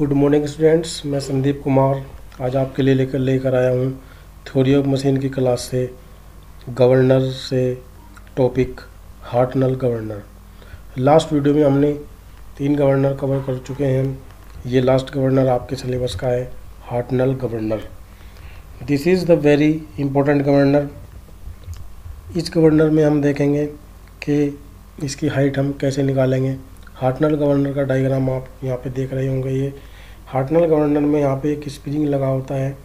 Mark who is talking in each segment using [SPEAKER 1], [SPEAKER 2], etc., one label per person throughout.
[SPEAKER 1] Good morning students, मैं संदीप कुमार आज आपके लिए लेकर आया हूँ थ्योरी ऑफ मशीन की क्लास से गवर्नर से टॉपिक हार्टनल गवर्नर। लास्ट वीडियो में हमने 3 गवर्नर कवर कर चुके हैं। ये लास्ट गवर्नर आपके सिलेबस का है, Hartnell governor. This is the very important governor. इस गवर्नर में हम देखेंगे कि इसकी हाइट हम कैसे निकालेंगे। हार्टनल गवर्नर का डायग्राम आप यहाँ पे देख रहे होंगे। ये हार्टनल गवर्नर में यहाँ पे एक स्प्रिंग लगा होता है।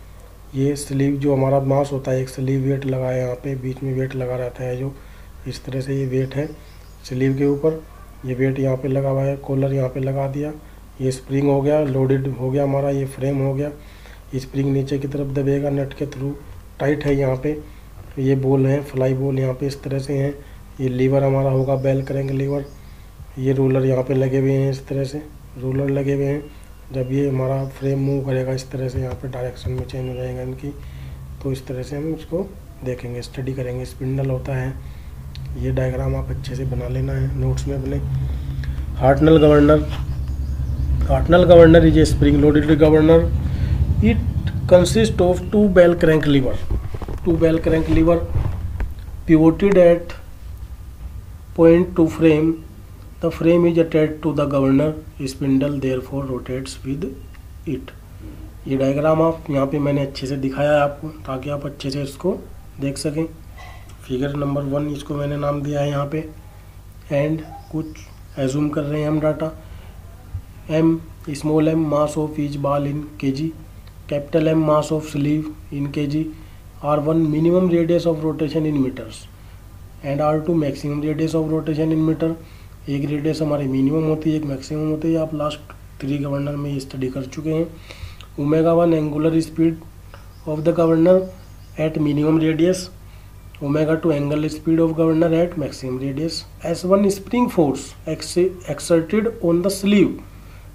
[SPEAKER 1] ये स्लीव जो हमारा मास होता है, एक स्लीव वेट लगा है, यहाँ पे बीच में वेट लगा रहता है जो इस तरह से ये वेट है स्लीव के ऊपर। ये वेट यहाँ पे लगा हुआ है, कॉलर यहाँ पे लगा दिया। ये स्प्रिंग हो गया, लोडेड हो गया हमारा, ये फ्रेम हो गया। स्प्रिंग नीचे की तरफ दबेगा नट के थ्रू, टाइट है यहाँ पे। ये बोल है, फ्लाई बोल यहाँ पे इस तरह से हैं। ये लीवर हमारा होगा, बेल करेंगे लीवर। ये रोलर यहाँ पे लगे हुए हैं, इस तरह से रोलर लगे हुए हैं। जब ये हमारा फ्रेम मूव करेगा इस तरह से, यहाँ पे डायरेक्शन में चेंज हो जाएगा इनकी, तो इस तरह से हम इसको देखेंगे, स्टडी करेंगे। स्पिंडल होता है। ये डायग्राम आप अच्छे से बना लेना है नोट्स में अपने। Hartnell governor is a spring loaded governor. It consist of 2 bell crank lever pivoted at point to frame. The frame is attached to the governor. Spindle therefore rotates with it. ये diagram आप यहाँ पे मैंने अच्छे से दिखाया है आपको, ताकि आप अच्छे से इसको देख सकें। फिगर नंबर 1 इसको मैंने नाम दिया है यहाँ पे। एंड कुछ एज्यूम कर रहे हैं हम data. M small m mass of each ball in kg, capital M mass of sleeve in kg, R1 minimum radius of rotation in metres and R2 maximum radius of rotation in metre. एक radius हमारी minimum होती है, एक maximum होती है। आप last 3 governor में ये स्टडी कर चुके हैं। ω1 angular speed of the governor at minimum radius, ω2 angle speed of governor at maximum radius. S1 spring force exerted on the sleeve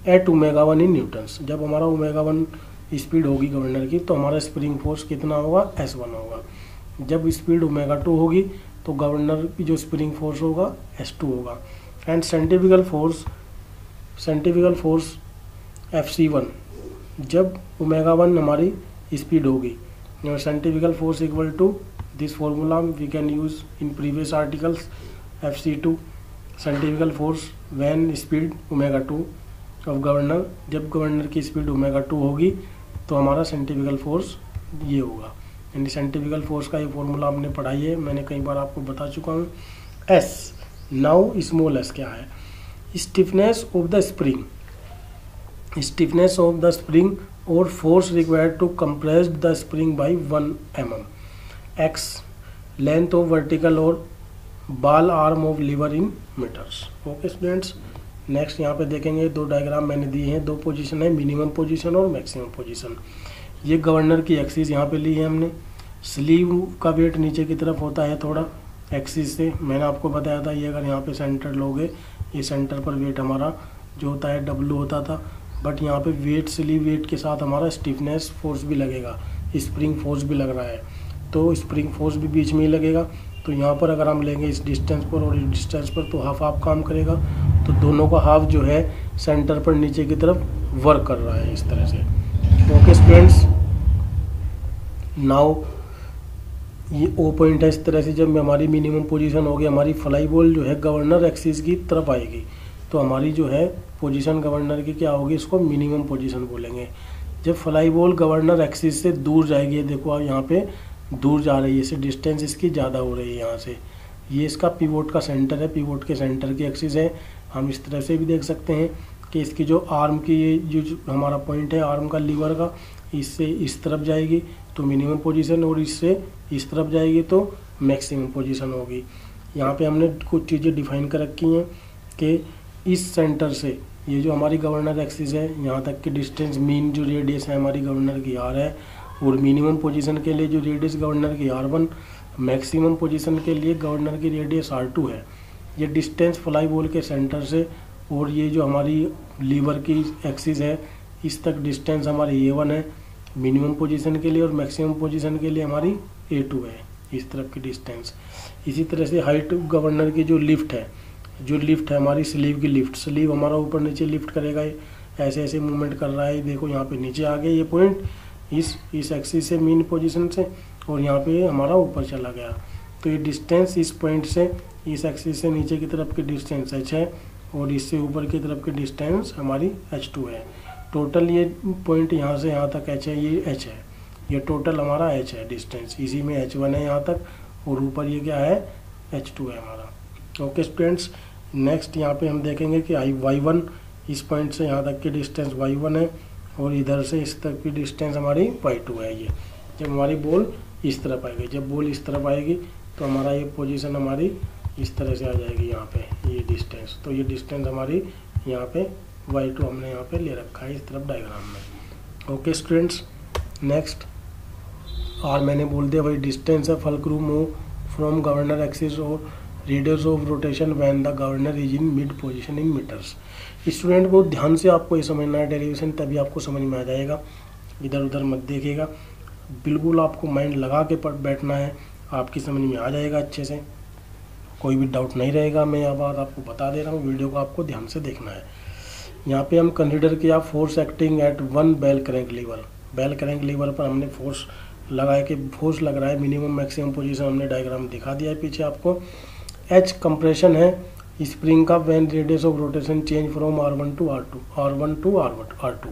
[SPEAKER 1] at ω1 in newtons. जब हमारा ω1 स्पीड होगी गवर्नर की, तो हमारा स्प्रिंग फोर्स कितना होगा, S1 होगा। जब स्पीड ω2 होगी तो गवर्नर की जो स्प्रिंग फोर्स होगा S2 होगा। एंड सेंट्रीफ्यूगल फोर्स FC1 जब ω1 हमारी स्पीड होगी। Centrifugal force equal to this formula we can use in previous articles. FC2 centrifugal force when speed ω2 of governor, जब गवर्नर की स्पीड ω2 होगी तो हमारा सेंट्रीफ्यूगल फोर्स ये होगा। यानी सेंट्रीफ्यूगल फोर्स का ये फॉर्मूला आपने पढ़ाई है, मैंने कई बार आपको बता चुका हूँ। S नाउ स्मॉल s क्या है, स्टिफनेस ऑफ द स्प्रिंग और force required to compress the spring by 1 mm। x length of vertical और ball arm of lever in metres. Okay students, next यहाँ पे देखेंगे 2 डायग्राम मैंने दिए हैं। 2 पोजीशन है, मिनिमम पोजीशन और मैक्सिमम पोजीशन। ये गवर्नर की एक्सिस यहाँ पे ली है हमने। स्लीव का वेट नीचे की तरफ होता है थोड़ा एक्सिस से, मैंने आपको बताया था। ये अगर यहाँ पे सेंटर लोगे, ये सेंटर पर वेट हमारा जो होता है W होता था, बट यहाँ पे वेट स्लीव वेट के साथ हमारा स्टिफनेस फोर्स भी लगेगा, स्प्रिंग फोर्स भी लग रहा है, तो स्प्रिंग फोर्स भी बीच में ही लगेगा। तो यहाँ पर अगर हम लेंगे इस डिस्टेंस पर और इस डिस्टेंस पर, तो हाफ काम करेगा। तो दोनों का हाफ जो है सेंटर पर नीचे की तरफ वर्क कर रहा है इस तरह से। ओके स्टूडेंट्स, नाउ ये O पॉइंट है इस तरह से। जब हमारी मिनिमम पोजीशन होगी, हमारी फ्लाई बॉल जो है गवर्नर एक्सिस की तरफ आएगी, तो हमारी जो है पोजीशन गवर्नर की क्या होगी, इसको मिनिमम पोजीशन बोलेंगे। जब फ्लाई बॉल गवर्नर एक्सिस से दूर जाएगी, ये देखो आप यहाँ पे दूर जा रही है, इससे डिस्टेंस इसकी ज़्यादा हो रही है यहाँ से। ये इसका पिवोट का सेंटर है, पिवोट के सेंटर की एक्सिस है। हम इस तरह से भी देख सकते हैं कि इसकी जो आर्म की ये जो हमारा पॉइंट है आर्म का लीवर का, इससे इस तरफ जाएगी तो मिनिमम पोजीशन, और इससे इस तरफ जाएगी तो मैक्सिमम पोजीशन होगी। यहाँ पे हमने कुछ चीज़ें डिफाइन कर रखी हैं कि इस सेंटर से ये जो हमारी गवर्नर एक्सिस है यहाँ तक की डिस्टेंस, मीन जो रेडियस है हमारी गवर्नर की R है, और मिनिमम पोजीशन के लिए जो रेडियस गवर्नर की R1, मैक्सिमम पोजीशन के लिए गवर्नर की रेडियस R2 है। ये डिस्टेंस फ्लाई बॉल के सेंटर से और ये जो हमारी लीवर की एक्सिस है इस तक डिस्टेंस हमारी A1 है मिनिमम पोजीशन के लिए, और मैक्सिमम पोजीशन के लिए हमारी A2 है, इस तरफ की डिस्टेंस। इसी तरह से हाइट गवर्नर की जो लिफ्ट है हमारी स्लीव की लिफ्ट, स्लीव हमारा ऊपर नीचे लिफ्ट करेगा ऐसे ऐसे मूवमेंट कर रहा है। देखो यहाँ पे नीचे आ गया ये पॉइंट इस एक्सिस से मीन पोजीशन से, और यहाँ पे हमारा ऊपर चला गया। तो ये डिस्टेंस इस पॉइंट से इस एक्सिस से नीचे की तरफ की डिस्टेंस h है, और इससे ऊपर की तरफ की डिस्टेंस हमारी h2 है। टोटल ये पॉइंट यहाँ से यहाँ तक h है, ये h है, ये टोटल हमारा h है डिस्टेंस। इसी में h1 है यहाँ तक, और ऊपर ये क्या है, h2 है हमारा। ओके स्टूडेंट्स, नेक्स्ट यहाँ पे हम देखेंगे कि y1 इस पॉइंट से यहाँ तक की डिस्टेंस y1 है, और इधर से इस तक की डिस्टेंस हमारी y2 है। ये जब हमारी बॉल इस तरफ आएगी, जब बॉल इस तरफ आएगी तो हमारा ये पोजीशन हमारी इस तरह से आ जाएगी यहाँ पे, ये डिस्टेंस। तो ये डिस्टेंस हमारी यहाँ पे y2 हमने यहाँ पे ले रखा है इस तरफ डायग्राम में। ओके स्टूडेंट्स, नेक्स्ट और मैंने बोल दिया भाई डिस्टेंस है fulcrum move from governor axis और radius of rotation when the governor is in mid position in metres. Student को ध्यान से आपको ये समझना है डेरिवेशन, तभी आपको समझ में आ जाएगा। इधर उधर मत देखिएगा, बिल्कुल आपको माइंड लगा के बैठना है, आपकी समझ में आ जाएगा अच्छे से, कोई भी डाउट नहीं रहेगा। मैं यह बात आपको बता दे रहा हूँ, वीडियो को आपको ध्यान से देखना है। यहाँ पे हम कंसिडर किया force acting at one bell crank lever. Bell crank lever पर हमने फोर्स लगाया कि फोर्स लग रहा है, मिनिमम मैक्सिमम पोजीशन हमने डायग्राम दिखा दिया है पीछे आपको। एच कंप्रेशन है स्प्रिंग का when radius of rotation change from R1 to R2।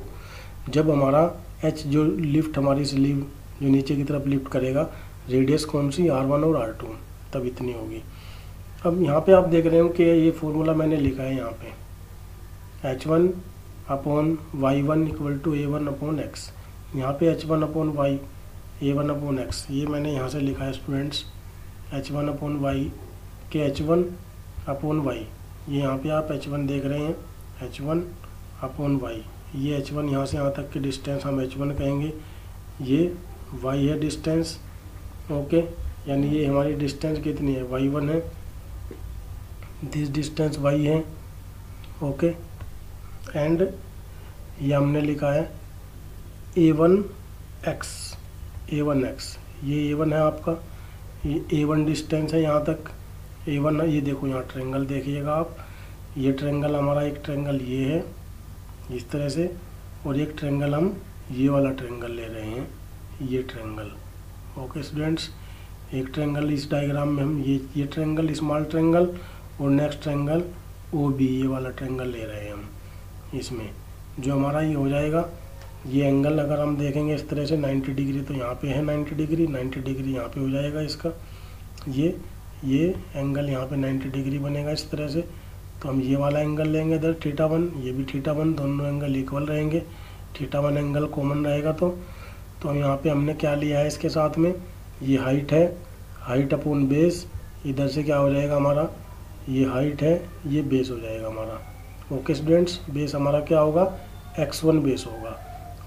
[SPEAKER 1] जब हमारा एच जो लिफ्ट हमारी स्लीव जो नीचे की तरफ लिफ्ट करेगा, रेडियस कौन सी, R1 और R2, तब इतनी होगी। अब यहाँ पे आप देख रहे हो कि ये फॉर्मूला मैंने लिखा है यहाँ पे, H1 upon Y1 equal to A1 upon X। यहाँ पे H1 upon Y A1 upon X, ये मैंने यहाँ से लिखा है स्टूडेंट्स, H1 अपॉन Y के H1 अपॉन Y। ये यहाँ पे आप H1 देख रहे हैं, H1 अपॉन Y, ये H1 यहाँ से यहाँ तक की डिस्टेंस हम H1 कहेंगे, ये Y है डिस्टेंस। ओके, यानी ये हमारी डिस्टेंस कितनी है, Y1 है, दिस डिस्टेंस Y है। ओके, एंड ये हमने लिखा है A1X, ये A1 है आपका, ये A1 डिस्टेंस है यहाँ तक, A1 ये देखो यहाँ ट्रायंगल देखिएगा आप, ये ट्रायंगल हमारा एक ट्रायंगल ये है इस तरह से, और एक ट्रायंगल हम ये वाला ट्रायंगल ले रहे हैं, ये ट्रायंगल। ओके स्टूडेंट्स, एक ट्रायंगल इस डायग्राम में हम ये ट्रायंगल स्मॉल ट्रायंगल, और नेक्स्ट ट्रायंगल OB ये वाला ट्रायंगल ले रहे हैं हम। इसमें जो हमारा ये हो जाएगा, ये एंगल अगर हम देखेंगे इस तरह से 90 डिग्री, तो यहाँ पे है 90 डिग्री, 90 डिग्री यहाँ पे हो जाएगा इसका, ये एंगल यहाँ पे 90 डिग्री बनेगा इस तरह से। तो हम ये वाला एंगल लेंगे इधर θ1, ये भी θ1, दोनों एंगल इक्वल रहेंगे, θ1 एंगल कॉमन रहेगा। तो हम यहाँ पे हमने क्या लिया है इसके साथ में, ये हाइट है, हाइट अपॉन बेस, इधर से क्या हो जाएगा हमारा, ये हाइट है, ये बेस हो जाएगा हमारा। ओके स्टूडेंट्स, बेस हमारा क्या होगा, x1 बेस होगा,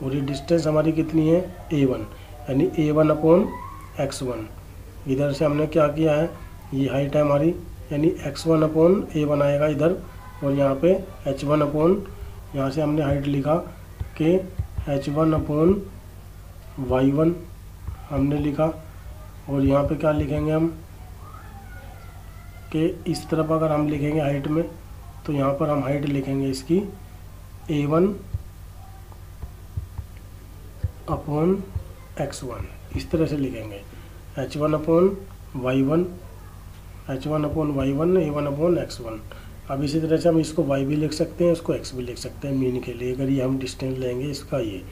[SPEAKER 1] और ये डिस्टेंस हमारी कितनी है, A1, यानी A1 अपॉन x1। इधर से हमने क्या किया है, ये हाइट है हमारी, यानी x1 अपॉन A1 आएगा इधर, और यहाँ पे h1 अपॉन, यहाँ से हमने हाइट लिखा कि h1 अपॉन y1 हमने लिखा, और यहाँ पे क्या लिखेंगे हम कि इस तरफ अगर हम लिखेंगे हाइट में, तो यहाँ पर हम हाइट लिखेंगे इसकी A1 अपॉन x1, इस तरह से लिखेंगे, h1 upon y1, h1 upon y1, A1 upon x1। अब इसी तरह से हम इसको y भी लिख सकते हैं, इसको x भी लिख सकते हैं मीन के लिए, अगर ये हम डिस्टेंस लेंगे इसका। ये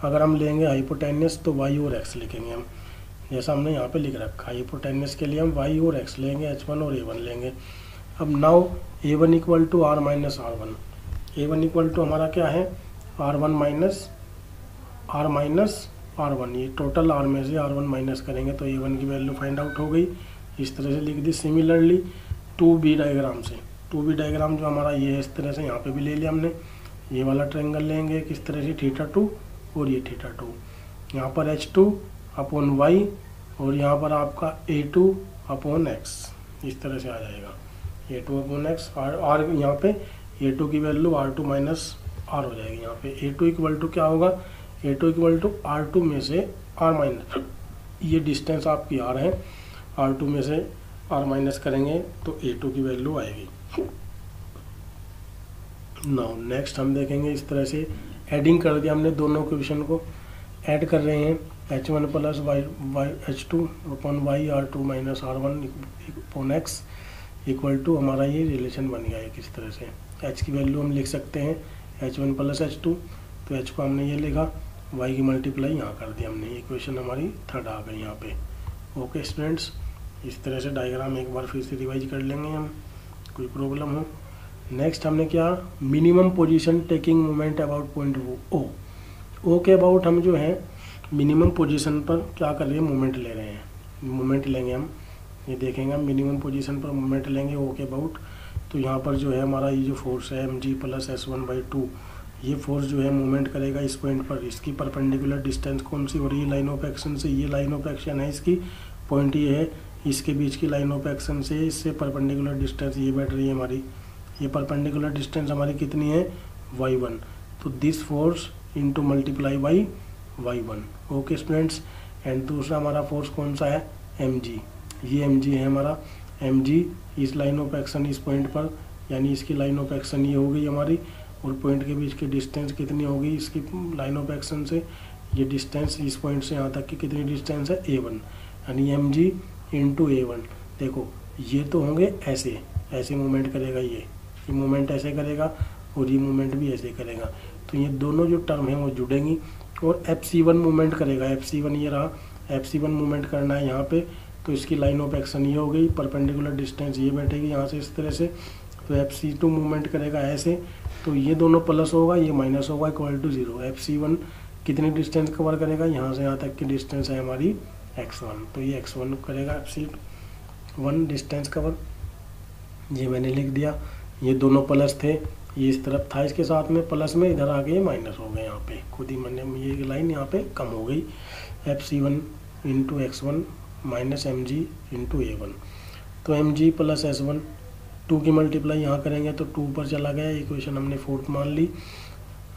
[SPEAKER 1] अगर हम लेंगे हाइपोटेनस तो y और x लिखेंगे हम, जैसा हमने यहाँ पे लिख रखा है। हाइपोटेनस के लिए हम y और x लेंगे, h1 और A1 लेंगे। अब now A1 equal to R minus R1, A1 equal to हमारा क्या है, R1 माइनस R1, ये टोटल R में से R1 माइनस करेंगे तो A1 की वैल्यू फाइंड आउट हो गई। इस तरह से लिख दी। सिमिलरली 2B डायग्राम से, 2B डायग्राम जो हमारा ये है इस तरह से, यहाँ पे भी ले लिया हमने, ये वाला ट्रायंगल लेंगे किस तरह से, θ2 और ये θ2, यहाँ पर H2 अपॉन Y, और यहाँ पर आपका A2 अपॉन X, इस तरह से आ जाएगा A2 अपॉन X। और यहाँ पे A2 की वैल्यू R2 माइनस R हो जाएगी। यहाँ पे A2 इक्वल टू क्या होगा, A2 इक्वल टू R2 में से R माइनस, ये डिस्टेंस आपकी R है, R2 में से R माइनस करेंगे तो A2 की वैल्यू आएगी। नाउ नेक्स्ट हम देखेंगे इस तरह से एडिंग कर दिया हमने, दोनों इक्वेशन को ऐड कर रहे हैं, h1 plus y h2 upon y r2 minus r1 upon x equal to हमारा ये रिलेशन बन गया है। किस तरह से h की वैल्यू हम लिख सकते हैं h1 प्लस h2, तो h को हमने ये लिखा, y की मल्टीप्लाई यहाँ कर दिया हमने, इक्वेशन हमारी थर्ड आ गई यहाँ पे। ओके स्टूडेंट्स, इस तरह से डायग्राम एक बार फिर से रिवाइज कर लेंगे हम, कोई प्रॉब्लम हो। नेक्स्ट हमने क्या, minimum position taking moment about point O के अबाउट हम जो है मिनिमम पोजीशन पर क्या कर रहे हैं, मोमेंट ले रहे हैं, मोमेंट लेंगे हम, ये देखेंगे हम मिनिमम पोजीशन पर मोमेंट लेंगे ओ के अबाउट। तो यहाँ पर जो है हमारा ये जो फोर्स है mg प्लस s1/2, ये फोर्स जो है मूवमेंट करेगा इस पॉइंट पर, इसकी परपेंडिकुलर डिस्टेंस कौन सी हो रही है, लाइन ऑफ एक्शन से, ये लाइन ऑफ एक्शन है इसकी, पॉइंट ये है, इसके बीच की लाइन ऑफ एक्शन से इससे परपेंडिकुलर डिस्टेंस ये बैठ रही है हमारी, ये परपेंडिकुलर डिस्टेंस हमारी कितनी है y1, तो this force into multiply by y1। Okay students, and दूसरा हमारा फोर्स कौन सा है mg, ये mg है हमारा, mg इस लाइन ऑफ एक्शन इस पॉइंट पर, यानी इसकी लाइन ऑफ एक्शन ये हो गई हमारी, और पॉइंट के बीच की डिस्टेंस कितनी होगी इसकी लाइन ऑफ एक्शन से, ये डिस्टेंस इस पॉइंट से यहाँ तक की कितनी डिस्टेंस है a1, यानी mg इंटू a1। देखो ये तो होंगे ऐसे ऐसे मूवमेंट करेगा, ये मूवमेंट ऐसे करेगा और ये मूवमेंट भी ऐसे करेगा, तो ये दोनों जो टर्म हैं वो जुड़ेंगी, और fc1 मूवमेंट करेगा, fc1 ये रहा, fc1 मूवमेंट करना है यहाँ पे, तो इसकी लाइन ऑफ एक्शन ये हो गई, परपेंडिकुलर डिस्टेंस ये बैठेगी यहाँ से इस तरह से, तो fc2 मूवमेंट करेगा ऐसे, तो ये दोनों प्लस होगा ये माइनस होगा, इक्वल टू 0। fc1 कितनी डिस्टेंस कवर करेगा, यहाँ से यहाँ तक की डिस्टेंस है हमारी x1, तो ये x1 करेगा fc1 डिस्टेंस कवर, ये मैंने लिख दिया। ये दोनों प्लस थे, ये इस तरफ था इसके साथ में प्लस में, इधर आ गए माइनस हो गए, यहाँ पे खुद ही मैंने ये लाइन यहाँ पे कम हो गई, fc1 into x1 minus mg into a1, तो mg प्लस s1 2 की मल्टीप्लाई यहाँ करेंगे तो 2 पर चला गया, इक्वेशन हमने फोर्थ मान ली।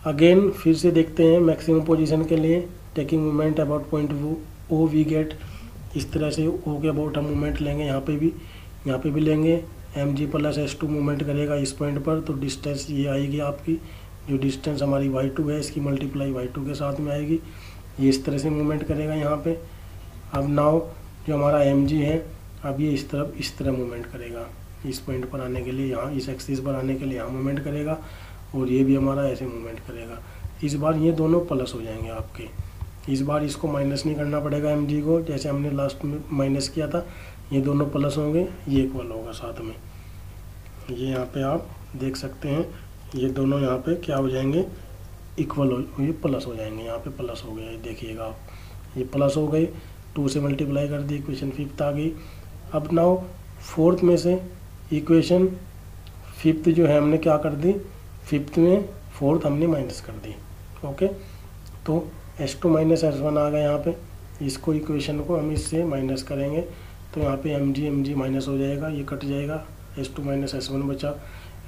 [SPEAKER 1] अगेन फिर से देखते हैं मैक्सिमम पोजीशन के लिए taking moment about point O we get, इस तरह से ओ के अबाउट हम मोमेंट लेंगे, यहाँ पे भी लेंगे, mg प्लस s2 मूवमेंट करेगा इस पॉइंट पर, तो डिस्टेंस ये आएगी आपकी, जो डिस्टेंस हमारी y2 है इसकी मल्टीप्लाई y2 के साथ में आएगी, ये इस तरह से मूवमेंट करेगा यहाँ पे। अब नाउ जो हमारा mg है, अब ये इस तरह मूवमेंट करेगा, इस पॉइंट पर आने के लिए, यहाँ इस एक्सिस पर आने के लिए यहाँ मूवमेंट करेगा, और ये भी हमारा ऐसे मूवमेंट करेगा। इस बार ये दोनों प्लस हो जाएंगे आपके, इस बार इसको माइनस नहीं करना पड़ेगा mg को, जैसे हमने लास्ट में माइनस किया था, ये दोनों प्लस होंगे, ये इक्वल होगा साथ में, ये यहाँ पे आप देख सकते हैं, ये दोनों यहाँ पे क्या हो जाएंगे, इक्वल हो, ये प्लस हो जाएंगे, यहाँ पे प्लस हो गया, ये देखिएगा आप, ये प्लस हो गए, 2 से मल्टीप्लाई कर दी, इक्वेशन फिफ्थ आ गई। अब नाउ फोर्थ में से इक्वेशन फिफ्थ जो है हमने क्या कर दी, फिफ्थ में फोर्थ हमने माइनस कर दी। ओके, तो s2 माइनस s1 आ गया यहाँ पे, इसको इक्वेशन को हम इससे माइनस करेंगे, तो यहाँ पे mg माइनस हो जाएगा, ये कट जाएगा, s2 माइनस s1 बचा,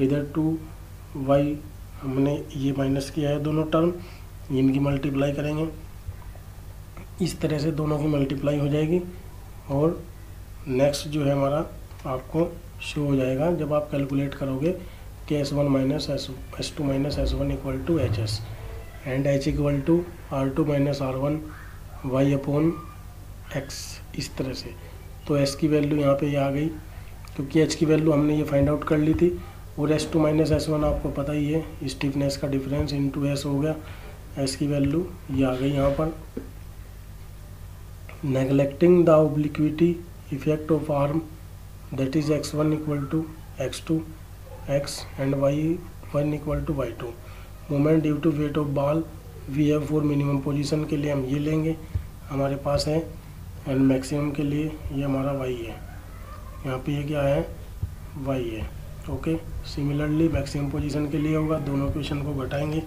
[SPEAKER 1] इधर 2y हमने ये माइनस किया है, दोनों टर्म इनकी मल्टीप्लाई करेंगे, इस तरह से दोनों की मल्टीप्लाई हो जाएगी, और नेक्स्ट जो है हमारा आपको शो हो जाएगा जब आप कैलकुलेट करोगे कि s1 minus s2 minus s1 equal to hs, and h equal to r2 minus r1 y upon x, इस तरह से। तो s की वैल्यू यहाँ पे ये आ गई, क्योंकि h की वैल्यू हमने ये फाइंड आउट कर ली थी, और s2 माइनस s1 आपको पता ही है, स्टिफनेस का डिफरेंस इनटू s हो गया, s की वैल्यू ये आ गई यहाँ पर। Neglecting the obliquity effect of arm, that is x1 equal to x2 x and y1 equal to y2, moment due to weight of ball we have for minimum position के लिए हम ये लेंगे, हमारे पास है, एंड मैक्सिमम के लिए ये हमारा y है, यहाँ पे ये क्या है y है। ओके, सिमिलरली मैक्सिमम पोजीशन के लिए होगा, दोनों इक्वेशन को घटाएंगे,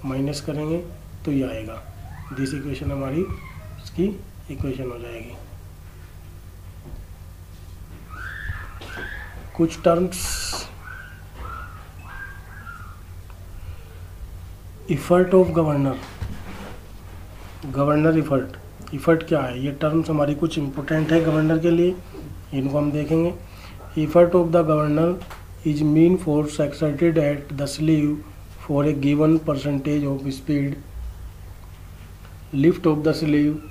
[SPEAKER 1] माइनस करेंगे तो ये आएगा, दिस इक्वेशन हमारी इसकी इक्वेशन हो जाएगी। कुछ terms, effort of governor, governor effort क्या है, ये टर्म्स हमारी कुछ इंपॉर्टेंट है गवर्नर के लिए, इनको हम देखेंगे। Effort of the governor is mean force exerted at the sleeve for a given percentage of speed, lift of the sleeve,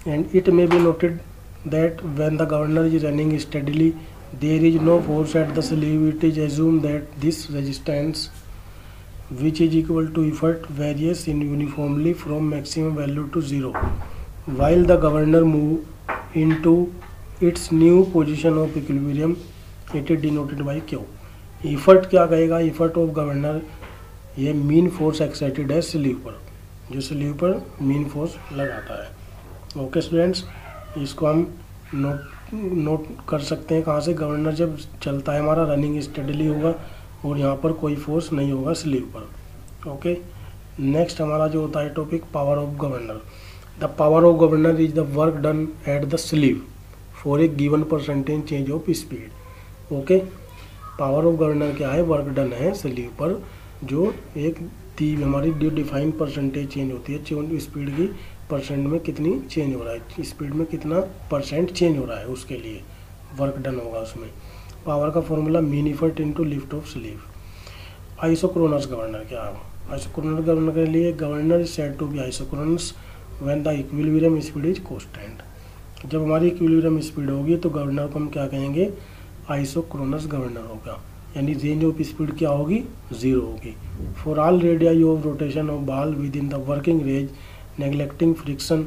[SPEAKER 1] and it may be noted that when the governor is running steadily, there is no force at the sleeve. It is assumed that this resistance, which is equal to effort, varies in uniformly from maximum value to 0 while the governor move into its new position of equilibrium. It is denoted by Q. Effort क्या कहेगा? Effort of governor, ये mean force excited है sleeve पर, जो sleeve पर mean force लगाता है। Okay students, इसको हम नोट कर सकते हैं कहाँ से? गवर्नर जब चलता है हमारा रनिंग स्टेडली होगा और यहाँ पर कोई फोर्स नहीं होगा स्लीव पर। ओके, नेक्स्ट हमारा जो होता है topic power of governor. The power of governor is the work done at the sleeve for a given percentage change of speed. Okay, power of governor क्या है? वर्क डन है sleeve पर, जो एक हमारी डिफाइंड परसेंटेज चेंज होती है, speed की परसेंट में कितनी चेंज हो रहा है, स्पीड में कितना परसेंट चेंज हो रहा है, उसके लिए वर्क डन होगा उसमें। पावर का formula mean effort into lift of sleeve. Isochronous governor क्या है? आइसोक्रोनस गवर्नर के लिए governor is said to be isochronous when the equilibrium speed is constant. जब हमारी इक्विलिब्रियम स्पीड होगी तो गवर्नर को हम क्या कहेंगे? आइसोक्रोनस गवर्नर होगा, यानी रेंज ऑफ स्पीड क्या होगी? 0 होगी। For all radii of rotation of ball with in the working range neglecting friction,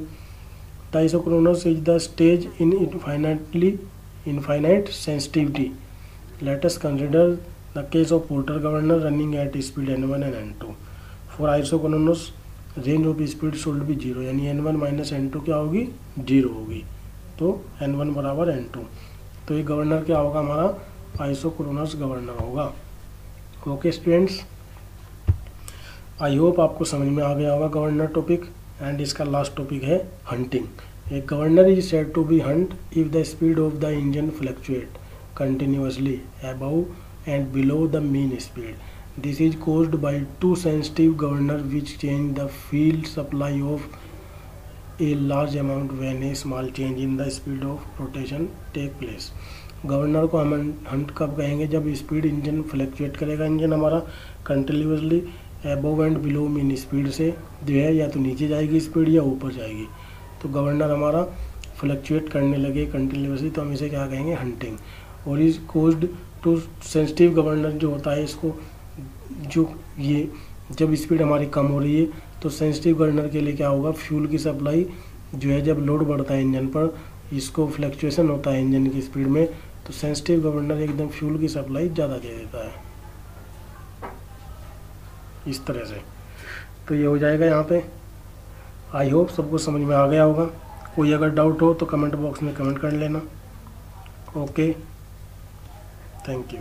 [SPEAKER 1] the isochronous is the stage in infinite sensitivity. Let us consider the case of porter governor running at speed n1 and n2। For isochronous range of speed should be 0, यानी n1 minus n2 क्या होगी? 0 होगी, तो n1 बराबर n2। तो ये governor क्या होगा हमारा? आइसोक्रोनस गवर्नर होगा। ओके स्टूडेंट्स, आई होप आपको समझ में आ गया होगा गवर्नर टॉपिक। एंड इसका लास्ट टॉपिक है hunting. A governor is said to be hunt if the speed of the engine fluctuate continuously above and below the mean speed. This is caused by too sensitive governor which change the field supply of a large amount when a small change in the speed of rotation take place। Governor को हम Hunt कब कहेंगे? जब speed engine fluctuate करेगा, engine हमारा continuously above and below mean speed से जो है या तो नीचे जाएगी स्पीड या ऊपर जाएगी, तो गवर्नर हमारा फ्लक्चुएट करने लगे कंटिन्यूसली, तो हम इसे क्या कहेंगे? हंटिंग। और is caused too sensitive governor जो होता है, इसको जो ये जब स्पीड हमारी कम हो रही है तो सेंसिटिव गवर्नर के लिए क्या होगा? फ्यूल की सप्लाई जो है, जब लोड बढ़ता है इंजन पर, इसको फ्लक्चुएशन होता है इंजन की स्पीड में, तो सेंसिटिव गवर्नर एकदम फ्यूल की सप्लाई ज़्यादा दे देता है इस तरह से। तो ये हो जाएगा यहाँ पे। आई होप सबको समझ में आ गया होगा। कोई अगर डाउट हो तो कमेंट बॉक्स में कमेंट कर लेना। Okay, thank you.